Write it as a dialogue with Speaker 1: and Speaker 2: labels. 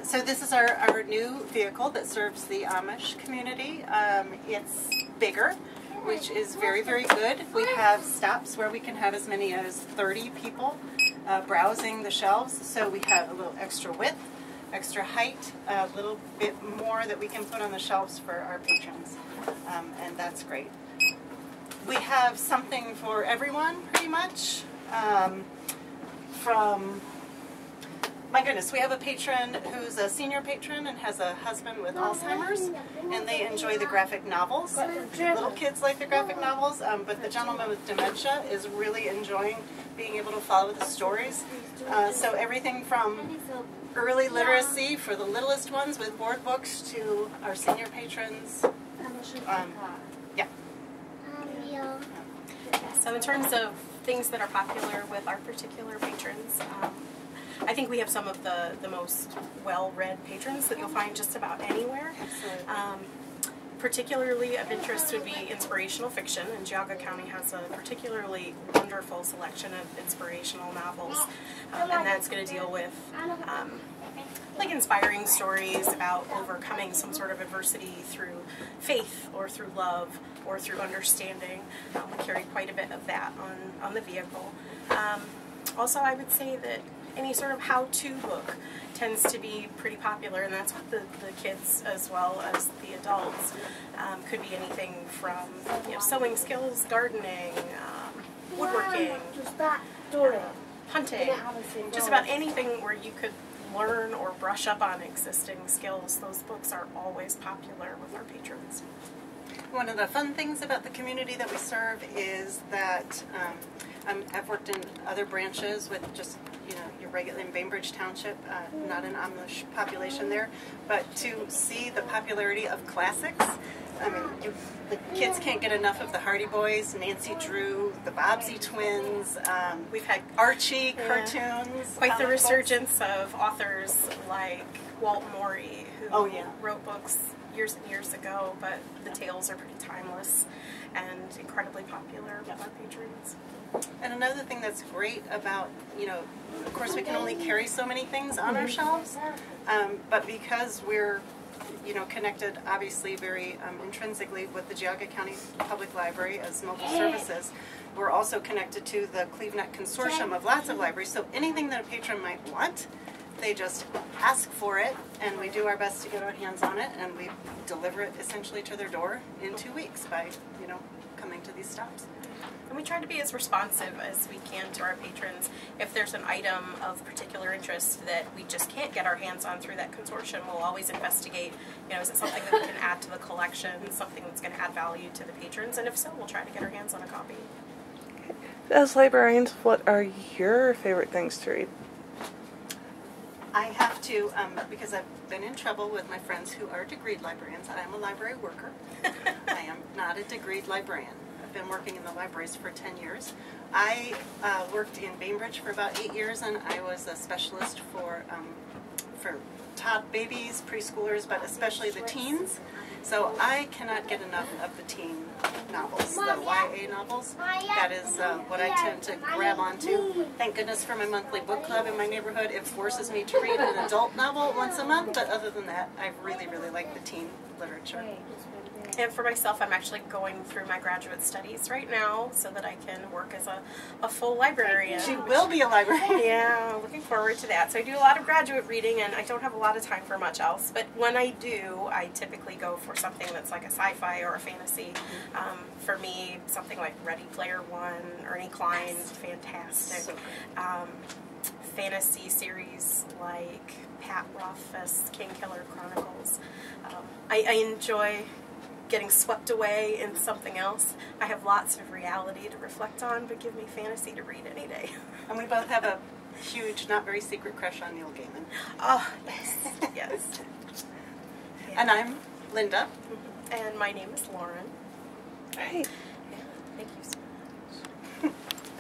Speaker 1: So this is our new vehicle that serves the Amish community. It's bigger, which is very, very good. We have stops where we can have as many as 30 people browsing the shelves. So we have a little extra width, extra height, a little bit more that we can put on the shelves for our patrons. And that's great. We have something for everyone, pretty much. My goodness, we have a patron who's a senior patron and has a husband with Alzheimer's, and they enjoy the graphic novels. Little kids like the graphic novels, but the gentleman with dementia is really enjoying being able to follow the stories. So everything from early literacy for the littlest ones with board books to our senior patrons.
Speaker 2: So in terms of things that are popular with our particular patrons, I think we have some of the most well-read patrons that you'll find just about anywhere. Particularly of interest would be inspirational fiction, and Geauga County has a particularly wonderful selection of inspirational novels, and that's going to deal with like inspiring stories about overcoming some sort of adversity through faith or through love or through understanding. We carry quite a bit of that on the vehicle. Also, I would say that any sort of how-to book tends to be pretty popular, and that's what the kids as well as the adults. Could be anything from sewing skills, gardening, woodworking, hunting, just about anything where you could learn or brush up on existing skills. Those books are always popular with our patrons.
Speaker 1: One of the fun things about the community that we serve is that I've worked in other branches with just your regular in Bainbridge Township, not an Amish population there, but to see the popularity of classics. I mean, the kids can't get enough of the Hardy Boys, Nancy Drew, the Bobbsey Twins. We've had Archie cartoons.
Speaker 2: Quite the resurgence of authors like Walt Morey, who wrote books years and years ago, but the tales are pretty timeless and incredibly popular with our patrons.
Speaker 1: And another thing that's great about, of course we can only carry so many things on our shelves, but because we're, connected obviously very intrinsically with the Geauga County Public Library as mobile services, we're also connected to the CleveNet Consortium of lots of libraries, so anything that a patron might want, they just ask for it, and we do our best to get our hands on it, and we deliver it essentially to their door in 2 weeks by, coming to these stops.
Speaker 2: And we try to be as responsive as we can to our patrons. If there's an item of particular interest that we just can't get our hands on through that consortium, we'll always investigate, is it something that we can add to the collection, something that's going to add value to the patrons, and if so, we'll try to get our hands on a copy.
Speaker 3: As librarians, what are your favorite things to read?
Speaker 1: I have to, because I've been in trouble with my friends who are degreed librarians. I am a library worker. I am not a degreed librarian. I've been working in the libraries for 10 years. I worked in Bainbridge for about 8 years, and I was a specialist for tot babies, preschoolers, but especially the teens. So I cannot get enough of the teen novels, the YA novels. That is what I tend to grab onto. Thank goodness for my monthly book club in my neighborhood. It forces me to read an adult novel once a month, but other than that, I really, really like the teen literature.
Speaker 2: And for myself, I'm actually going through my graduate studies right now so that I can work as a full librarian.
Speaker 1: She will be a librarian.
Speaker 2: Yeah, looking forward to that. So I do a lot of graduate reading, and I don't have a lot of time for much else. But when I do, I typically go for something that's like a sci-fi or a fantasy. For me, something like Ready Player One, Ernie Klein, fantastic. Fantasy series like Pat Rothfuss' King Killer Chronicles. I enjoy getting swept away in something else. I have lots of reality to reflect on, but give me fantasy to read any day.
Speaker 1: And we both have a huge, not very secret crush on Neil Gaiman.
Speaker 2: Oh, yes, yes. Yeah.
Speaker 1: And I'm Linda.
Speaker 2: And my name is Lauren.
Speaker 3: Hey.
Speaker 2: Yeah, thank you so much.